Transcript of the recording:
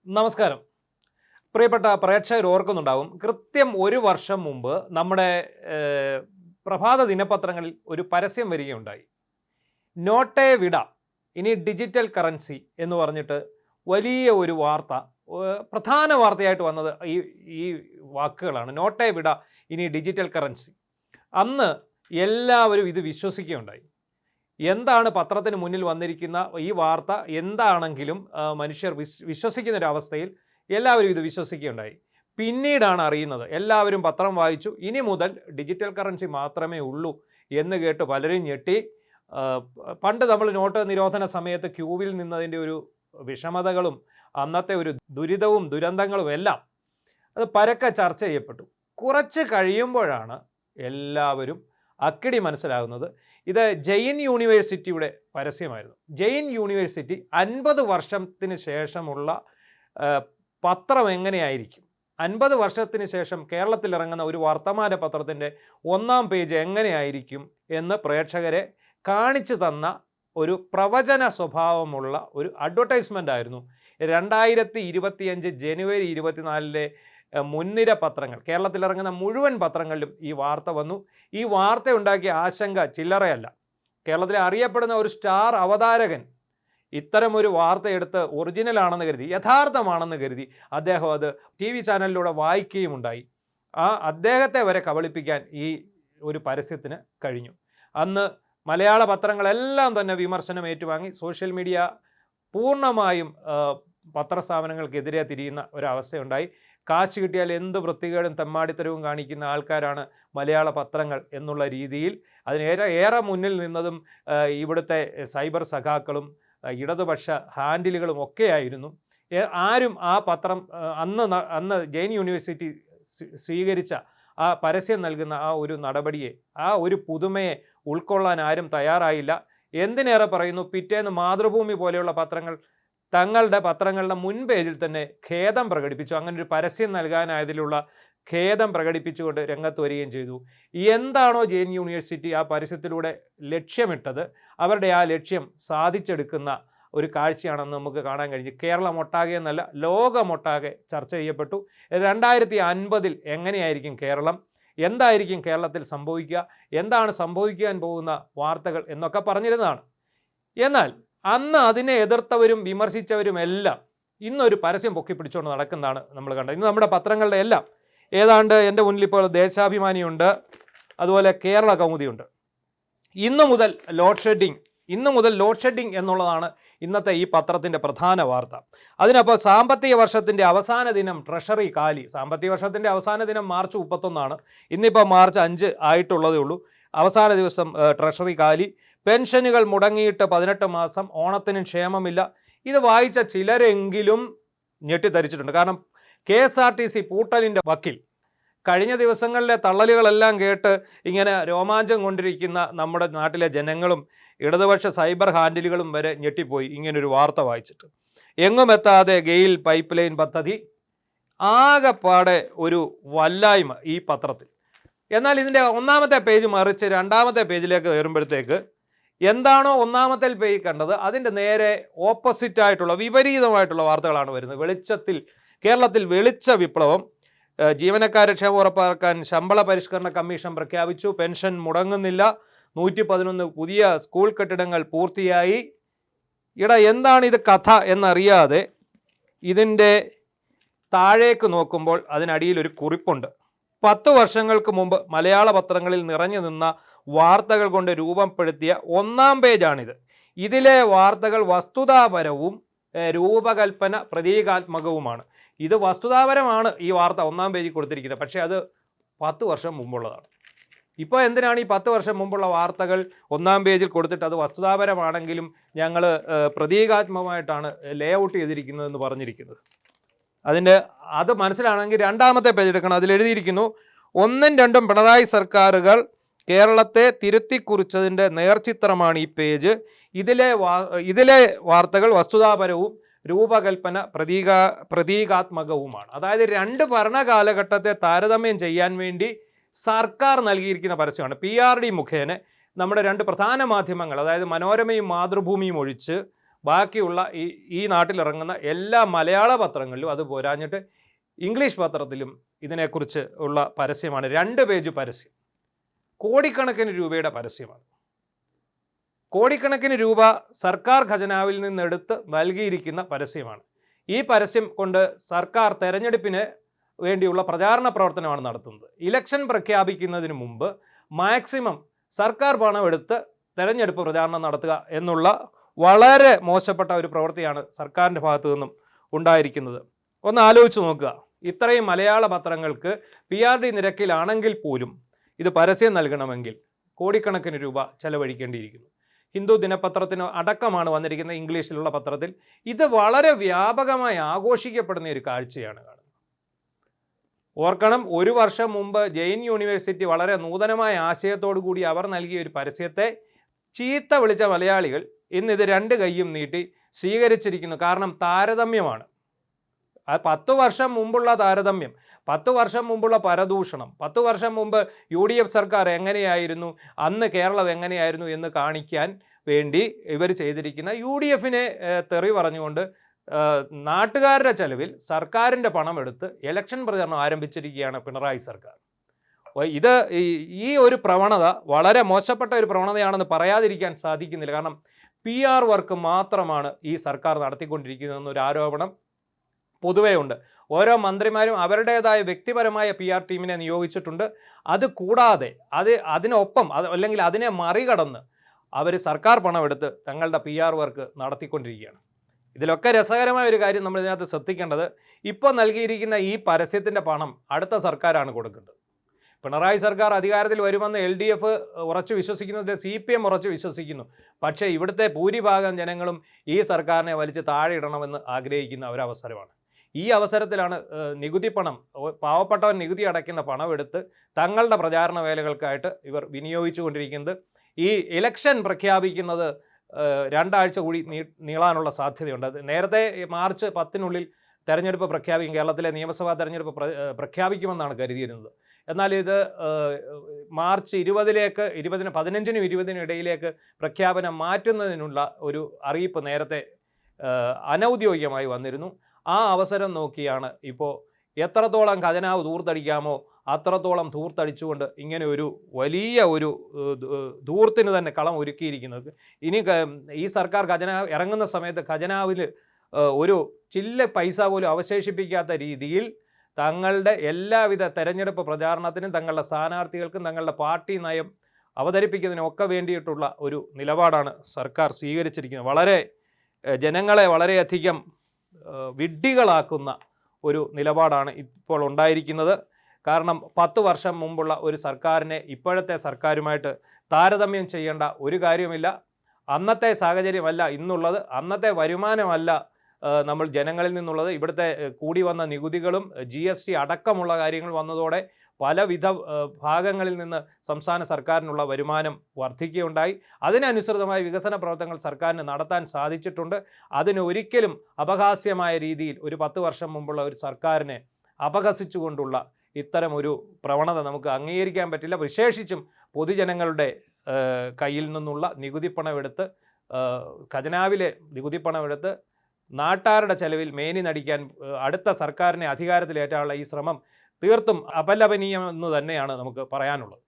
നമസ്കാരം. പ്രിയപ്പെട്ട പ്രേക്ഷകർ ഓർക്കുന്നുണ്ടാവും, കൃത്യം ഒരു വർഷം മുമ്പ് നമ്മുടെ പ്രഭാത ദിനപത്രങ്ങളിൽ ഒരു പരസ്യം വരികയുണ്ടായി. നോട്ടേ വിട, ഇനി ഡിജിറ്റൽ കറൻസി എന്ന് പറഞ്ഞിട്ട് വലിയ ഒരു വാർത്ത, പ്രധാന വാർത്തയായിട്ട് വന്നത് ഈ വാക്കുകളാണ്. നോട്ടേ വിട, ഇനി ഡിജിറ്റൽ കറൻസി. അന്ന് എല്ലാവരും ഇത് വിശ്വസിക്കുകയുണ്ടായി. എന്താണ് പത്രത്തിന് മുന്നിൽ വന്നിരിക്കുന്ന ഈ വാർത്ത എന്താണെങ്കിലും മനുഷ്യർ വിശ്വസിക്കുന്നൊരവസ്ഥയിൽ എല്ലാവരും ഇത് വിശ്വസിക്കുകയുണ്ടായി. പിന്നീടാണ് അറിയുന്നത്, എല്ലാവരും പത്രം വായിച്ചു, ഇനി മുതൽ ഡിജിറ്റൽ കറൻസി മാത്രമേ ഉള്ളൂ എന്ന് കേട്ട് പലരും ഞെട്ടി. പണ്ട് നമ്മൾ നോട്ട് നിരോധന സമയത്ത് ക്യൂവിൽ നിന്നതിൻ്റെ ഒരു വിഷമതകളും അന്നത്തെ ഒരു ദുരിതവും ദുരന്തങ്ങളും എല്ലാം അത് പരക്കെ ചർച്ച ചെയ്യപ്പെട്ടു. കുറച്ച് കഴിയുമ്പോഴാണ് എല്ലാവരും അക്കിടി മനസ്സിലാകുന്നത് ഇത് ജെയിൻ യൂണിവേഴ്സിറ്റിയുടെ പരസ്യമായിരുന്നു. ജെയിൻ യൂണിവേഴ്സിറ്റി 50 വർഷത്തിന് ശേഷമുള്ള പത്രം എങ്ങനെയായിരിക്കും, 50 വർഷത്തിന് ശേഷം കേരളത്തിലിറങ്ങുന്ന ഒരു വർത്തമാന പത്രത്തിൻ്റെ 1-ാം പേജ് എങ്ങനെയായിരിക്കും എന്ന് പ്രേക്ഷകരെ കാണിച്ചു തന്ന ഒരു പ്രവചന സ്വഭാവമുള്ള ഒരു അഡ്വർടൈസ്മെൻ്റ് ആയിരുന്നു 2025 ജനുവരി 24 മുൻനിര പത്രങ്ങൾ, കേരളത്തിലിറങ്ങുന്ന മുഴുവൻ പത്രങ്ങളിലും ഈ വാർത്ത വന്നു. ഈ വാർത്ത ഉണ്ടാക്കിയ ആശങ്ക ചില്ലറയല്ല. കേരളത്തിലെ അറിയപ്പെടുന്ന ഒരു സ്റ്റാർ അവതാരകൻ ഇത്തരമൊരു വാർത്തയെടുത്ത് ഒറിജിനലാണെന്ന് കരുതി, യഥാർത്ഥമാണെന്ന് കരുതി അദ്ദേഹം അത് TV ചാനലിലൂടെ വായിക്കുകയും ഉണ്ടായി. അദ്ദേഹത്തെ വരെ കബളിപ്പിക്കാൻ ഈ ഒരു പരസ്യത്തിന് കഴിഞ്ഞു. അന്ന് മലയാള പത്രങ്ങളെല്ലാം തന്നെ വിമർശനം ഏറ്റുവാങ്ങി. സോഷ്യൽ മീഡിയ പൂർണ്ണമായും പത്രസ്ഥാപനങ്ങൾക്കെതിരെ തിരിയുന്ന ഒരവസ്ഥയുണ്ടായി. കാശ് കിട്ടിയാൽ എന്ത് വൃത്തികേടും തെമ്മാടിത്തരവും കാണിക്കുന്ന ആൾക്കാരാണ് മലയാള പത്രങ്ങൾ എന്നുള്ള രീതിയിൽ ഏറെ മുന്നിൽ നിന്നതും ഇവിടുത്തെ സൈബർ സഖാക്കളും ഹാൻഡിലുകളും ഒക്കെയായിരുന്നു. ആരും ആ പത്രം അന്ന് ജെയിൻ യൂണിവേഴ്സിറ്റി സ്വീകരിച്ച ആ പരസ്യം നൽകുന്ന ആ ഒരു നടപടിയെ, ആ ഒരു പുതുമയെ ഉൾക്കൊള്ളാൻ ആരും തയ്യാറായില്ല. എന്തിനേറെ പറയുന്നു, പിറ്റേന്ന് മാതൃഭൂമി പോലെയുള്ള പത്രങ്ങൾ തങ്ങളുടെ പത്രങ്ങളുടെ മുൻ പേജിൽ തന്നെ ഖേദം പ്രകടിപ്പിച്ചു. അങ്ങനെ ഒരു പരസ്യം നൽകാനായതിലുള്ള ഖേദം പ്രകടിപ്പിച്ചുകൊണ്ട് രംഗത്ത് വരികയും ചെയ്തു. എന്താണോ ജെയിൻ യൂണിവേഴ്സിറ്റി ആ പരസ്യത്തിലൂടെ ലക്ഷ്യമിട്ടത്, അവരുടെ ആ ലക്ഷ്യം സാധിച്ചെടുക്കുന്ന ഒരു കാഴ്ചയാണെന്ന് നമുക്ക് കാണാൻ കഴിഞ്ഞു. കേരളം ഒട്ടാകെ എന്നല്ല, ലോകമൊട്ടാകെ ചർച്ച ചെയ്യപ്പെട്ടു. 2050 എങ്ങനെയായിരിക്കും കേരളം, എന്തായിരിക്കും കേരളത്തിൽ സംഭവിക്കുക, എന്താണ് സംഭവിക്കാൻ പോകുന്ന വാർത്തകൾ എന്നൊക്കെ പറഞ്ഞിരുന്നതാണ്. എന്നാൽ അന്ന് അതിനെ എതിർത്തവരും വിമർശിച്ചവരും എല്ലാം ഇന്നൊരു പരസ്യം പൊക്കിപ്പിടിച്ചുകൊണ്ട് നടക്കുന്നതാണ് നമ്മൾ കണ്ടത്. ഇന്ന് നമ്മുടെ പത്രങ്ങളുടെ എല്ലാം ഏതാണ്ട് എൻ്റെ മുന്നിൽ ഇപ്പോൾ ദേശാഭിമാനിയുണ്ട്, അതുപോലെ കേരള കൗമുദിയുണ്ട്. ഇന്നു മുതൽ ലോഡ് ഷെഡിങ് എന്നുള്ളതാണ് ഇന്നത്തെ ഈ പത്രത്തിൻ്റെ പ്രധാന വാർത്ത. അതിനപ്പോൾ സാമ്പത്തിക വർഷത്തിൻ്റെ അവസാന ദിനം ട്രഷറി കാലി. സാമ്പത്തിക വർഷത്തിൻ്റെ അവസാന ദിനം മാർച്ച് 31, ഇന്നിപ്പോൾ മാർച്ച് 5 ആയിട്ടുള്ളതേ ഉള്ളൂ. അവസാന ദിവസം ട്രഷറി കാലി. പെൻഷനുകൾ മുടങ്ങിയിട്ട് 18 മാസം, ഓണത്തിന് ക്ഷേമമില്ല. ഇത് വായിച്ച ചിലരെങ്കിലും ഞെട്ടിത്തരിച്ചിട്ടുണ്ട്. കാരണം KSRTC പൂട്ടലിൻ്റെ വക്കിൽ. കഴിഞ്ഞ ദിവസങ്ങളിലെ തള്ളലുകളെല്ലാം കേട്ട് ഇങ്ങനെ രോമാഞ്ചം കൊണ്ടിരിക്കുന്ന നമ്മുടെ നാട്ടിലെ ജനങ്ങളും ഇടതുപക്ഷ സൈബർ ഹാൻഡിലുകളും വരെ ഞെട്ടിപ്പോയി ഇങ്ങനൊരു വാർത്ത വായിച്ചിട്ട്. എങ്ങുമെത്താതെ ഗെയിൽ പൈപ്പ് ലൈൻ പദ്ധതി, ആകെപ്പാടെ ഒരു വല്ലായ്മ ഈ പത്രത്തിൽ. എന്നാൽ ഇതിൻ്റെ 1-ാമത്തെ പേജ് മറിച്ച് 2-ാമത്തെ പേജിലേക്ക് കയറുമ്പോഴത്തേക്ക് എന്താണോ 1-ാമത്തെ പേജ് കണ്ടത് അതിൻ്റെ നേരെ ഓപ്പോസിറ്റായിട്ടുള്ള വിപരീതമായിട്ടുള്ള വാർത്തകളാണ് വരുന്നത്. കേരളത്തിൽ വെളിച്ച വിപ്ലവം, ജീവനക്കാരുടെ ക്ഷേമം ഉറപ്പാക്കാൻ ശമ്പള പരിഷ്കരണ കമ്മീഷൻ പ്രഖ്യാപിച്ചു, പെൻഷൻ മുടങ്ങുന്നില്ല, 111 പുതിയ സ്കൂൾ കെട്ടിടങ്ങൾ പൂർത്തിയായി. എന്താണ് ഇത് കഥ എന്നറിയാതെ ഇതിൻ്റെ താഴേക്ക് നോക്കുമ്പോൾ അതിനടിയിൽ ഒരു കുറിപ്പുണ്ട്. 10 വർഷങ്ങൾക്ക് മുമ്പ് മലയാള പത്രങ്ങളിൽ നിറഞ്ഞു നിന്ന വാർത്തകൾ കൊണ്ട് രൂപപ്പെടുത്തിയ 1-ാം പേജാണിത്. ഇതിലെ വാർത്തകൾ വസ്തുതാപരവും രൂപകൽപ്പന പ്രതീകാത്മകവുമാണ്. ഇത് വസ്തുതാപരമാണ് ഈ വാർത്ത 1-ാം പേജിൽ കൊടുത്തിരിക്കുന്നത്, പക്ഷേ അത് 10 വർഷം മുമ്പുള്ളതാണ്. ഇപ്പോൾ എന്തിനാണ് ഈ 10 വർഷം മുമ്പുള്ള വാർത്തകൾ 1-ാം പേജിൽ കൊടുത്തിട്ട് അത് വസ്തുതാപരമാണെങ്കിലും ഞങ്ങൾ പ്രതീകാത്മകമായിട്ടാണ് ലേ ഔട്ട് ചെയ്തിരിക്കുന്നതെന്ന് പറഞ്ഞിരിക്കുന്നത്? അത് മനസ്സിലാണെങ്കിൽ 2-ാമത്തെ പേജ് എടുക്കണം. അതിലെഴുതിയിരിക്കുന്നു, 1ഉം 2ഉം പിണറായി സർക്കാരുകൾ കേരളത്തെ തിരുത്തിക്കുറിച്ചതിൻ്റെ നേർചിത്രമാണ് ഈ പേജ്. ഇതിലെ വാർത്തകൾ വസ്തുതാപരവും രൂപകൽപ്പന പ്രതീകാത്മകവുമാണ്. അതായത് 2 ഭരണകാലഘട്ടത്തെ താരതമ്യം ചെയ്യാൻ വേണ്ടി സർക്കാർ നൽകിയിരിക്കുന്ന പരസ്യമാണ്. PRD മുഖേന നമ്മുടെ 2 പ്രധാന മാധ്യമങ്ങൾ, അതായത് മനോരമയും മാതൃഭൂമിയും ഒഴിച്ച് ബാക്കിയുള്ള ഈ നാട്ടിലിറങ്ങുന്ന എല്ലാ മലയാള പത്രങ്ങളിലും, അത് പോരാഞ്ഞിട്ട് ഇംഗ്ലീഷ് പത്രത്തിലും ഇതിനെക്കുറിച്ച് ഉള്ള പരസ്യമാണ്. 2 പേജ് പരസ്യം, കോടിക്കണക്കിന് രൂപയുടെ പരസ്യമാണ്. കോടിക്കണക്കിന് രൂപ സർക്കാർ ഖജനാവിൽ നിന്നെടുത്ത് നൽകിയിരിക്കുന്ന പരസ്യമാണ്. ഈ പരസ്യം കൊണ്ട് സർക്കാർ തെരഞ്ഞെടുപ്പിന് വേണ്ടിയുള്ള പ്രചാരണ പ്രവർത്തനമാണ് നടത്തുന്നത്. ഇലക്ഷൻ പ്രഖ്യാപിക്കുന്നതിന് മുമ്പ് മാക്സിമം സർക്കാർ പണം എടുത്ത് തെരഞ്ഞെടുപ്പ് പ്രചാരണം നടത്തുക എന്നുള്ള വളരെ മോശപ്പെട്ട ഒരു പ്രവൃത്തിയാണ് സർക്കാരിൻ്റെ ഭാഗത്തു നിന്നും ഉണ്ടായിരിക്കുന്നത്. ഒന്ന് ആലോചിച്ച് നോക്കുക. ഇത്രയും മലയാള പത്രങ്ങൾക്ക് PRD നിരക്കിലാണെങ്കിൽ പോലും ഇത് പരസ്യം നൽകണമെങ്കിൽ കോടിക്കണക്കിന് രൂപ ചെലവഴിക്കേണ്ടിയിരിക്കുന്നു. ഹിന്ദു ദിനപത്രത്തിന് അടക്കമാണ് വന്നിരിക്കുന്ന ഇംഗ്ലീഷിലുള്ള പത്രത്തിൽ. ഇത് വളരെ വ്യാപകമായി ആഘോഷിക്കപ്പെടുന്ന ഒരു കാഴ്ചയാണ് കാണുന്നത്. ഓർക്കണം, 1 വർഷം മുമ്പ് ജെയിൻ യൂണിവേഴ്സിറ്റി വളരെ നൂതനമായ ആശയത്തോടു കൂടി അവർ നൽകിയ ഒരു പരസ്യത്തെ ചീത്ത വിളിച്ച മലയാളികൾ ഇന്നിത് 2 കൈയും നീട്ടി സ്വീകരിച്ചിരിക്കുന്നു. കാരണം താരതമ്യമാണ്. 10 വർഷം മുമ്പുള്ള താരതമ്യം, 10 വർഷം മുമ്പുള്ള പരദൂഷണം, 10 വർഷം മുമ്പ് UDF സർക്കാർ എങ്ങനെയായിരുന്നു, അന്ന് കേരളം എങ്ങനെയായിരുന്നു എന്ന് കാണിക്കാൻ വേണ്ടി ഇവർ ചെയ്തിരിക്കുന്ന UDFനെ തെറി പറഞ്ഞുകൊണ്ട് നാട്ടുകാരുടെ ചെലവിൽ സർക്കാരിൻ്റെ പണമെടുത്ത് ഇലക്ഷൻ പ്രചരണം ആരംഭിച്ചിരിക്കുകയാണ് പിണറായി സർക്കാർ. ഇത് ഈ ഒരു പ്രവണത വളരെ മോശപ്പെട്ട ഒരു പ്രവണതയാണെന്ന് പറയാതിരിക്കാൻ സാധിക്കുന്നില്ല. കാരണം PR വർക്ക് മാത്രമാണ് ഈ സർക്കാർ നടത്തിക്കൊണ്ടിരിക്കുന്നതെന്നൊരു ആരോപണം പൊതുവേ ഉണ്ട്. ഓരോ മന്ത്രിമാരും അവരുടേതായ വ്യക്തിപരമായ PR ടീമിനെ നിയോഗിച്ചിട്ടുണ്ട്. അത് കൂടാതെ അതിനൊപ്പം അല്ലെങ്കിൽ അതിനെ മറികടന്ന് അവർ സർക്കാർ പണമെടുത്ത് തങ്ങളുടെ PR വർക്ക് നടത്തിക്കൊണ്ടിരിക്കുകയാണ്. ഇതിലൊക്കെ രസകരമായ ഒരു കാര്യം നമ്മൾ ഇതിനകത്ത് ശ്രദ്ധിക്കേണ്ടത്, ഇപ്പോൾ നൽകിയിരിക്കുന്ന ഈ പരസ്യത്തിൻ്റെ പണം അടുത്ത സർക്കാരാണ് കൊടുക്കേണ്ടത്. പിണറായി സർക്കാർ അധികാരത്തിൽ വരുമെന്ന് LDF ഉറച്ചു വിശ്വസിക്കുന്നതിൽ CPM ഉറച്ചു വിശ്വസിക്കുന്നു. പക്ഷേ ഇവിടുത്തെ ഭൂരിഭാഗം ജനങ്ങളും ഈ സർക്കാരിനെ വലിച്ച് താഴെ ഇടണമെന്ന് ആഗ്രഹിക്കുന്ന ഒരവസരമാണ്. ഈ അവസരത്തിലാണ് നികുതി പണം, പാവപ്പെട്ടവൻ നികുതി അടയ്ക്കുന്ന പണമെടുത്ത് തങ്ങളുടെ പ്രചാരണ വേലകൾക്കായിട്ട് ഇവർ വിനിയോഗിച്ചു കൊണ്ടിരിക്കുന്നത്. ഈ ഇലക്ഷൻ പ്രഖ്യാപിക്കുന്നത് 2 ആഴ്ച കൂടി നീളാനുള്ള സാധ്യതയുണ്ട്. അത് നേരത്തെ മാർച്ച് 10-നുള്ളിൽ തെരഞ്ഞെടുപ്പ് പ്രഖ്യാപിക്കും, കേരളത്തിലെ നിയമസഭാ തെരഞ്ഞെടുപ്പ് പ്രഖ്യാപിക്കുമെന്നാണ് കരുതിയിരുന്നത്. എന്നാൽ ഇത് മാർച്ച് 20-ലേക്ക് 15-നും 20-നും ഇടയിലേക്ക് പ്രഖ്യാപനം മാറ്റുന്നതിനുള്ള ഒരു അറിയിപ്പ് നേരത്തെ അനൗദ്യോഗികമായി വന്നിരുന്നു. ആ അവസരം നോക്കിയാണ് ഇപ്പോൾ എത്രത്തോളം ഖജനാവ് ധൂർത്തടിക്കാമോ അത്രത്തോളം ധൂർത്തടിച്ചുകൊണ്ട് ഇങ്ങനെ ഒരു വലിയ ഒരു ധൂർത്തിന് തന്നെ കളം ഒരുക്കിയിരിക്കുന്നത്. ഇനി ഈ സർക്കാർ ഇറങ്ങുന്ന സമയത്ത് ഖജനാവിൽ ഒരു ചില്ല പൈസ പോലും അവശേഷിപ്പിക്കാത്ത രീതിയിൽ തങ്ങളുടെ എല്ലാവിധ തെരഞ്ഞെടുപ്പ് പ്രചാരണത്തിനും തങ്ങളുടെ സ്ഥാനാർത്ഥികൾക്കും തങ്ങളുടെ പാർട്ടി നയം അവതരിപ്പിക്കുന്നതിനൊക്കെ വേണ്ടിയിട്ടുള്ള ഒരു നിലപാടാണ് സർക്കാർ സ്വീകരിച്ചിരിക്കുന്നത്. വളരെ ജനങ്ങളെ വളരെയധികം വിഡ്ഢികളാക്കുന്ന ഒരു നിലപാടാണ് ഇപ്പോൾ ഉണ്ടായിരിക്കുന്നത്. കാരണം 10 വർഷം മുമ്പുള്ള ഒരു സർക്കാരിനെ ഇപ്പോഴത്തെ സർക്കാരുമായിട്ട് താരതമ്യം ചെയ്യേണ്ട ഒരു കാര്യമില്ല. അന്നത്തെ സാഹചര്യമല്ല ഇന്നുള്ളത്, അന്നത്തെ വരുമാനമല്ല നമ്മൾ ജനങ്ങളിൽ നിന്നുള്ളത്. ഇവിടുത്തെ കൂടി വന്ന നികുതികളും GST അടക്കമുള്ള കാര്യങ്ങൾ വന്നതോടെ പലവിധ ഭാഗങ്ങളിൽ നിന്ന് സംസ്ഥാന സർക്കാരിനുള്ള വരുമാനം വർദ്ധിക്കുകയുണ്ടായി. അതിനനുസൃതമായ വികസന പ്രവർത്തനങ്ങൾ സർക്കാരിന് നടത്താൻ സാധിച്ചിട്ടുണ്ട്. അതിന് ഒരിക്കലും അപഹാസ്യമായ രീതിയിൽ ഒരു 10 വർഷം മുമ്പുള്ള ഒരു സർക്കാരിനെ അപഹസിച്ചുകൊണ്ടുള്ള ഇത്തരം ഒരു പ്രവണത നമുക്ക് അംഗീകരിക്കാൻ പറ്റില്ല. വിശേഷിച്ചും പൊതുജനങ്ങളുടെ കയ്യിൽ നിന്നുള്ള നികുതിപ്പണമെടുത്ത്, ഖജനാവിലെ നികുതിപ്പണമെടുത്ത് നാട്ടാരുടെ ചെലവിൽ മേനി നടിക്കാൻ അടുത്ത സർക്കാരിനെ അധികാരത്തിലേറ്റാനുള്ള ഈ ശ്രമം തീർത്തും അപലപനീയമെന്ന് തന്നെയാണ് നമുക്ക് പറയാനുള്ളത്.